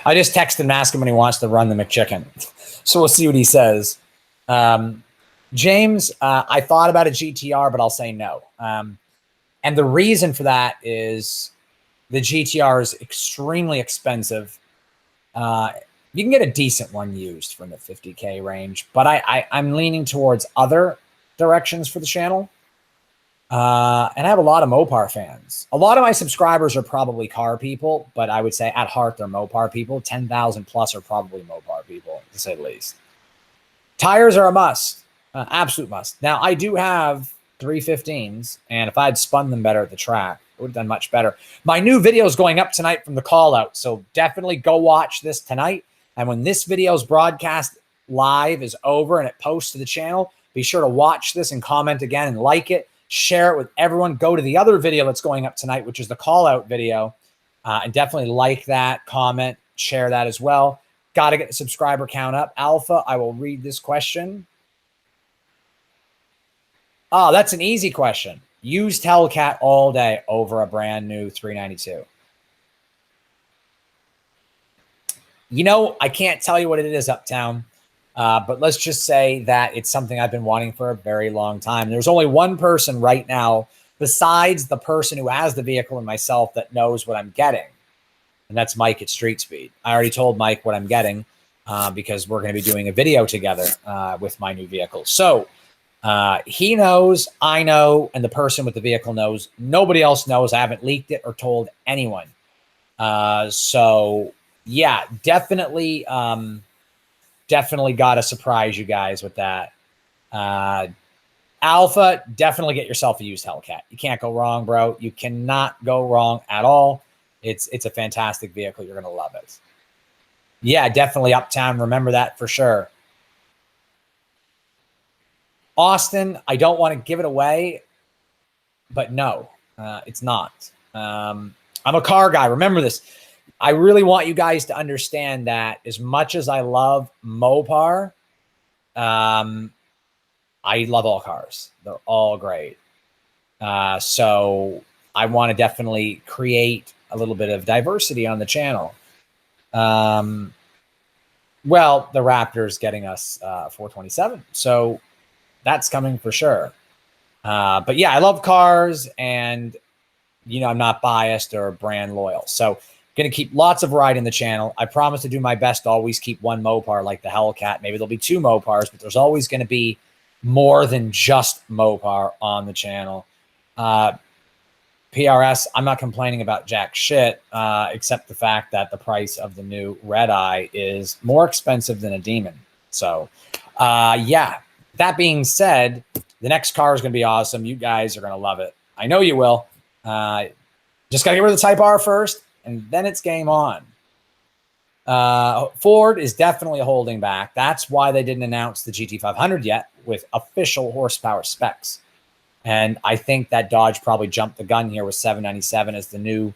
I just texted him and asked him when he wants to run the McChicken. So we'll see what he says. James, I thought about a GTR, but I'll say no. And the reason for that is the GTR is extremely expensive. You can get a decent one used from the 50K range, but I'm leaning towards other directions for the channel. And I have a lot of Mopar fans. A lot of my subscribers are probably car people, but I would say at heart they're Mopar people. 10,000 plus are probably Mopar people, to say the least. Tires are a must, absolute must. Now, I do have 315s, and if I'd spun them better at the track, it would have done much better. My new video is going up tonight from the call out, so definitely go watch this tonight. And when this video's broadcast live is over and it posts to the channel, Be sure to watch this and comment again and like it. Share it with everyone. Go to the other video that's going up tonight, which is the call out video. And definitely like that, comment, share that as well. Got to get the subscriber count up. Alpha, I will read this question. Oh, that's an easy question. Used Hellcat all day over a brand new 392. You know, I can't tell you what it is, Uptown, but let's just say that it's something I've been wanting for a very long time. There's only one person right now, besides the person who has the vehicle and myself, that knows what I'm getting, and that's Mike at Street Speed. I already told Mike what I'm getting because we're going to be doing a video together with my new vehicle. So he knows, I know, and the person with the vehicle knows. Nobody else knows. I haven't leaked it or told anyone. So yeah, definitely got to surprise you guys with that. Alpha, definitely get yourself a used Hellcat. You can't go wrong, bro. You cannot go wrong at all. It's a fantastic vehicle. You're going to love it. Yeah, definitely Uptown. Remember that for sure. Austin, I don't want to give it away, but no, it's not. I'm a car guy. Remember this. I really want you guys to understand that as much as I love Mopar, I love all cars. They're all great. So I want to definitely create a little bit of diversity on the channel. Well, the Raptor's getting us 427. So that's coming for sure. But yeah, I love cars, and you know, I'm not biased or brand loyal. So going to keep lots of variety in the channel. I promise to do my best to always keep one Mopar like the Hellcat. Maybe there'll be two Mopars, but there's always going to be more than just Mopar on the channel. PRS, I'm not complaining about jack shit, except the fact that the price of the new Redeye is more expensive than a Demon. So, yeah, that being said, the next car is going to be awesome. You guys are going to love it. I know you will. Just got to get rid of the Type R first, and then it's game on. Ford is definitely holding back. That's why they didn't announce the GT500 yet with official horsepower specs. And I think that Dodge probably jumped the gun here with 797 as the new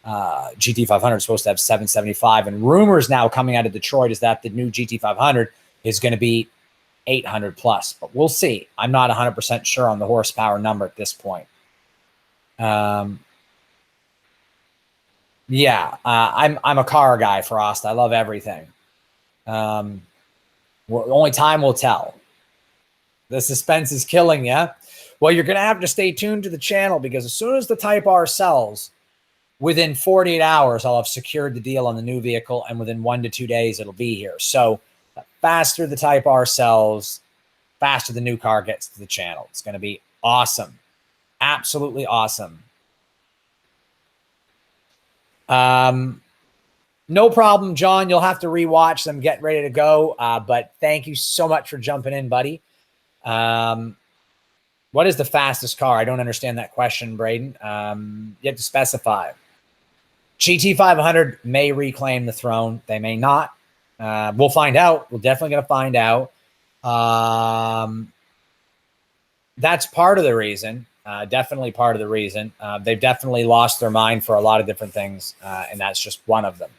GT500 is supposed to have 775. And rumors now coming out of Detroit is that the new GT500 is going to be 800 plus. But we'll see. I'm not 100% sure on the horsepower number at this point. Yeah, I'm a car guy, Frost. I love everything. Only time will tell. The suspense is killing you. Well, you're going to have to stay tuned to the channel, because as soon as the Type R sells, within 48 hours, I'll have secured the deal on the new vehicle, and within 1 to 2 days, it'll be here. So the faster the Type R sells, faster the new car gets to the channel. It's going to be awesome. Absolutely awesome. No problem, John. You'll have to rewatch them. Get ready to go. But thank you so much for jumping in, buddy. What is the fastest car? I don't understand that question, Braden. You have to specify. GT500 may reclaim the throne. They may not. We'll find out. We're definitely going to find out. That's part of the reason. Definitely part of the reason. They've definitely lost their mind for a lot of different things, and that's just one of them.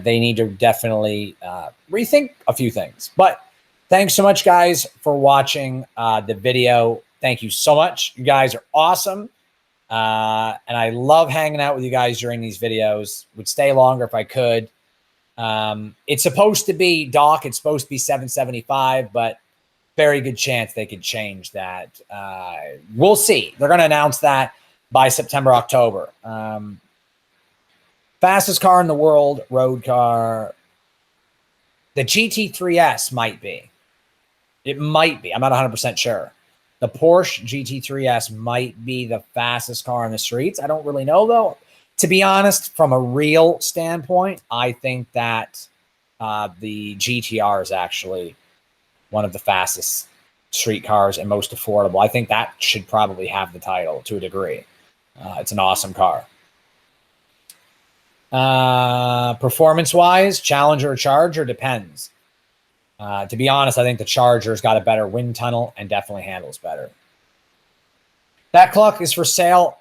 They need to definitely rethink a few things. But thanks so much, guys, for watching the video. Thank you so much. You guys are awesome. And I love hanging out with you guys during these videos. Would stay longer if I could. It's supposed to be, Doc, it's supposed to be 775, but very good chance they could change that. We'll see. They're going to announce that by September, October. Fastest car in the world, road car. The GT3S might be. It might be. I'm not 100% sure. The Porsche GT3S might be the fastest car on the streets. I don't really know, though. To be honest, from a real standpoint, I think that the GTR is actually one of the fastest street cars and most affordable. I think that should probably have the title to a degree. It's an awesome car. Performance-wise, Challenger or Charger, depends. To be honest, I think the Charger's got a better wind tunnel and definitely handles better. That cluck is for sale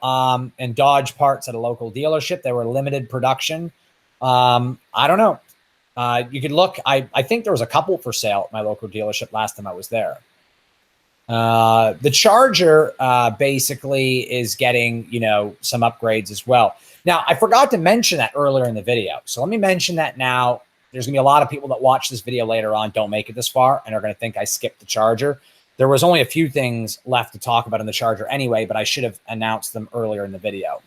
in Dodge parts at a local dealership. They were limited production. I don't know. You could look. I think there was a couple for sale at my local dealership last time I was there. The Charger basically is getting, some upgrades as well. Now, I forgot to mention that earlier in the video. So let me mention that now. There's going to be a lot of people that watch this video later on, don't make it this far, and are going to think I skipped the Charger. There was only a few things left to talk about in the Charger anyway, but I should have announced them earlier in the video.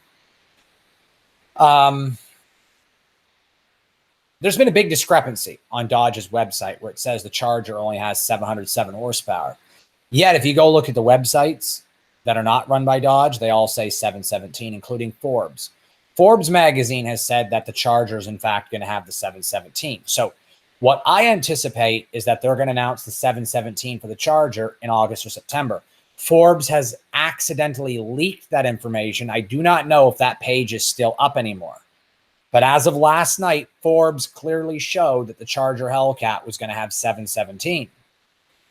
There's been a big discrepancy on Dodge's website where it says the Charger only has 707 horsepower. Yet, if you go look at the websites that are not run by Dodge, they all say 717, including Forbes. Forbes magazine has said that the Charger is, in fact, going to have the 717. So what I anticipate is that they're going to announce the 717 for the Charger in August or September. Forbes has accidentally leaked that information. I do not know if that page is still up anymore. But as of last night, Forbes clearly showed that the Charger Hellcat was going to have 717.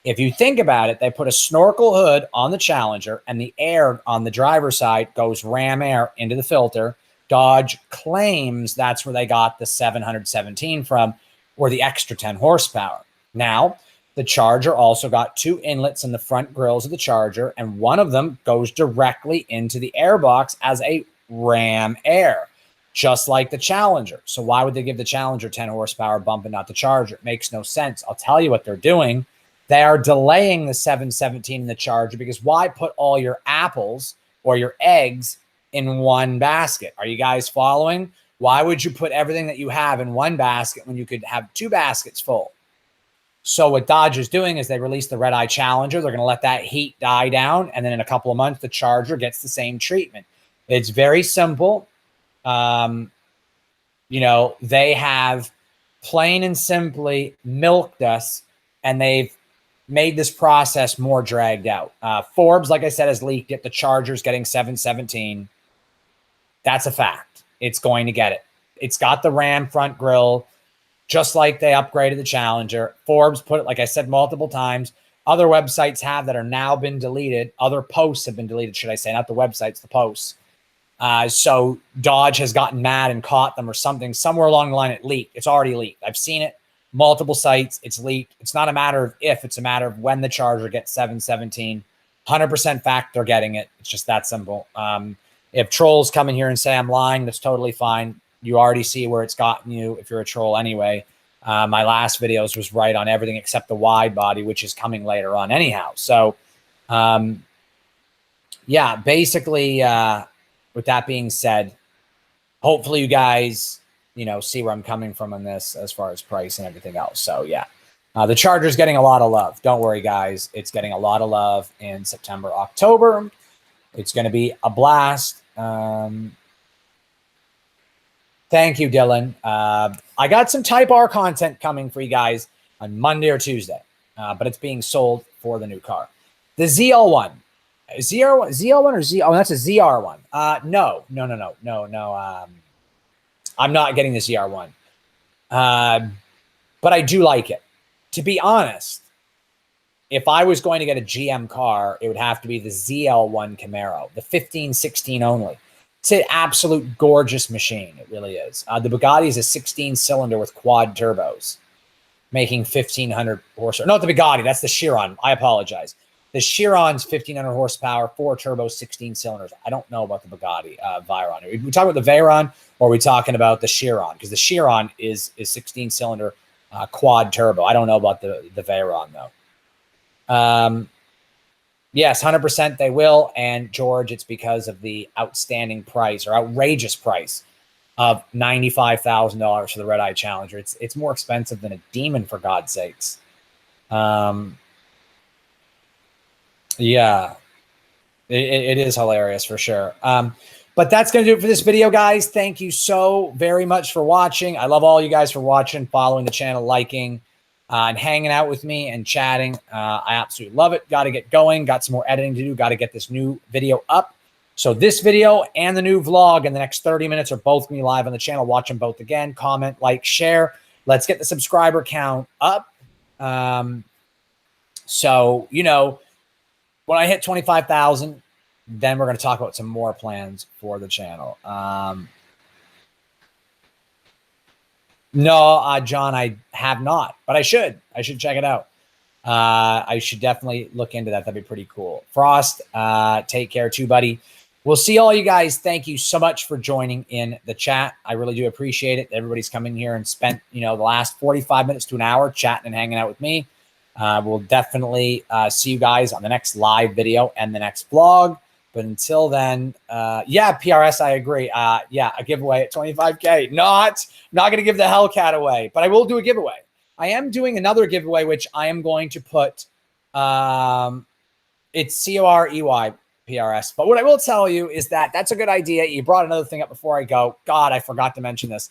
If you think about it, they put a snorkel hood on the Challenger and the air on the driver's side goes ram air into the filter. Dodge claims that's where they got the 717 from, or the extra 10 horsepower. Now, the Charger also got 2 inlets in the front grills of the Charger, and one of them goes directly into the airbox as a ram air, just like the Challenger. So why would they give the Challenger 10 horsepower bump and not the Charger? It makes no sense. I'll tell you what they're doing. They are delaying the 717 in the Charger, because why put all your apples or your eggs in one basket? Are you guys following? Why would you put everything that you have in one basket when you could have 2 baskets full? So what Dodge is doing is they released the Redeye Challenger. They're going to let that heat die down, and then in a couple of months, the Charger gets the same treatment. It's very simple. They have plain and simply milked us, and they've made this process more dragged out. Forbes, like I said, has leaked it. The Charger's getting 717. That's a fact. It's going to get it. It's got the Ram front grille, just like they upgraded the Challenger. Forbes put it, like I said, multiple times. Other websites have that are now been deleted. Other posts have been deleted, should I say. Not the websites, the posts. So Dodge has gotten mad and caught them or something. Somewhere along the line, it leaked. It's already leaked. I've seen it. Multiple sites. It's leaked. It's not a matter of if. It's a matter of when the Charger gets 717. 100% fact they're getting it. It's just that simple. If trolls come in here and say I'm lying, that's totally fine. You already see where it's gotten you if you're a troll anyway. My last videos was right on everything except the wide body, which is coming later on anyhow. So, yeah, basically, with that being said, hopefully you guys, see where I'm coming from on this as far as price and everything else. So, yeah, the Charger's getting a lot of love. Don't worry, guys. It's getting a lot of love in September, October. It's going to be a blast. Thank you, Dylan. I got some Type R content coming for you guys on Monday or Tuesday, but it's being sold for the new car. The ZL1. ZL1 or Z? Oh, that's a ZR1. No. I'm not getting the ZR1. But I do like it. To be honest, if I was going to get a GM car, it would have to be the ZL1 Camaro, the 1516 only. It's an absolute gorgeous machine. It really is. The Bugatti is a 16-cylinder with quad turbos, making 1,500 horsepower. Not the Bugatti, that's the Chiron. I apologize. The Chiron's 1,500 horsepower, 4 turbos, 16 cylinders. I don't know about the Bugatti Veyron. Are we talking about the Veyron, or are we talking about the Chiron? Because the Chiron is 16-cylinder quad turbo. I don't know about the Veyron, though. Yes, 100% they will. And George, it's because of the outstanding price or outrageous price of $95,000 for the Redeye Challenger. It's more expensive than a demon, for God's sakes. Yeah, it is hilarious for sure. But that's going to do it for this video, guys. Thank you so very much for watching. I love all you guys for watching, following the channel, liking, and hanging out with me and chatting. I absolutely love it. Got to get going. Got some more editing to do. Got to get this new video up. So this video and the new vlog in the next 30 minutes are both going to be live on the channel. Watch them both again. Comment, like, share. Let's get the subscriber count up. So, you know, when I hit 25,000, then we're going to talk about some more plans for the channel. No, John, I have not, but I should check it out. I should definitely look into that. That'd be pretty cool. Frost, take care too, buddy. We'll see all you guys. Thank you so much for joining in the chat. I really do appreciate it. Everybody's coming here and spent, you know, the last 45 minutes to an hour chatting and hanging out with me. We'll definitely see you guys on the next live video and the next vlog. But until then, yeah, PRS, I agree. Yeah, a giveaway at 25K. Not going to give the Hellcat away, but I will do a giveaway. I am doing another giveaway, which I am going to put, it's COREY PRS. But what I will tell you is that that's a good idea. You brought another thing up before I go. God, I forgot to mention this.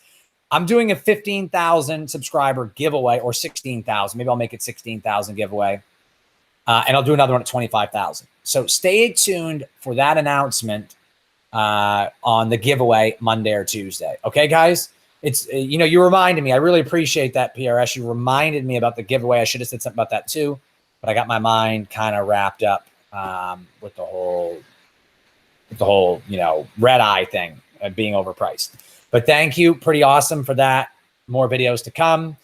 I'm doing a 15,000 subscriber giveaway, or 16,000. Maybe I'll make it 16,000 giveaway. And I'll do another one at 25,000. So stay tuned for that announcement on the giveaway Monday or Tuesday. Okay, guys? It's, you know, you reminded me. I really appreciate that, PRS. You reminded me about the giveaway. I should have said something about that too, but I got my mind kind of wrapped up with the whole, you know, red eye thing being overpriced. But thank you. Pretty awesome for that. More videos to come.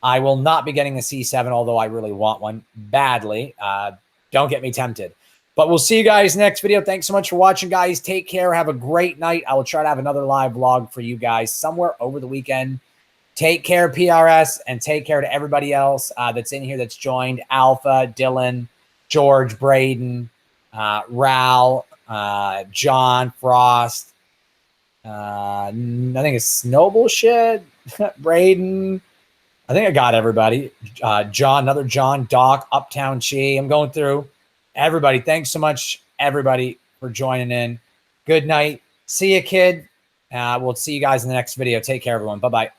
I will not be getting the C7, although I really want one badly. Don't get me tempted. But we'll see you guys next video. Thanks so much for watching, guys. Take care. Have a great night. I will try to have another live vlog for you guys somewhere over the weekend. Take care, PRS, and take care to everybody else that's in here that's joined. Alpha, Dylan, George, Braden, Ral, John, Frost. I think it's Snowball Shit, Braden. I think I got everybody. John, another John, Doc, Uptown Chi. I'm going through everybody. Thanks so much, everybody, for joining in. Good night. See you, kid. We'll see you guys in the next video. Take care, everyone. Bye-bye.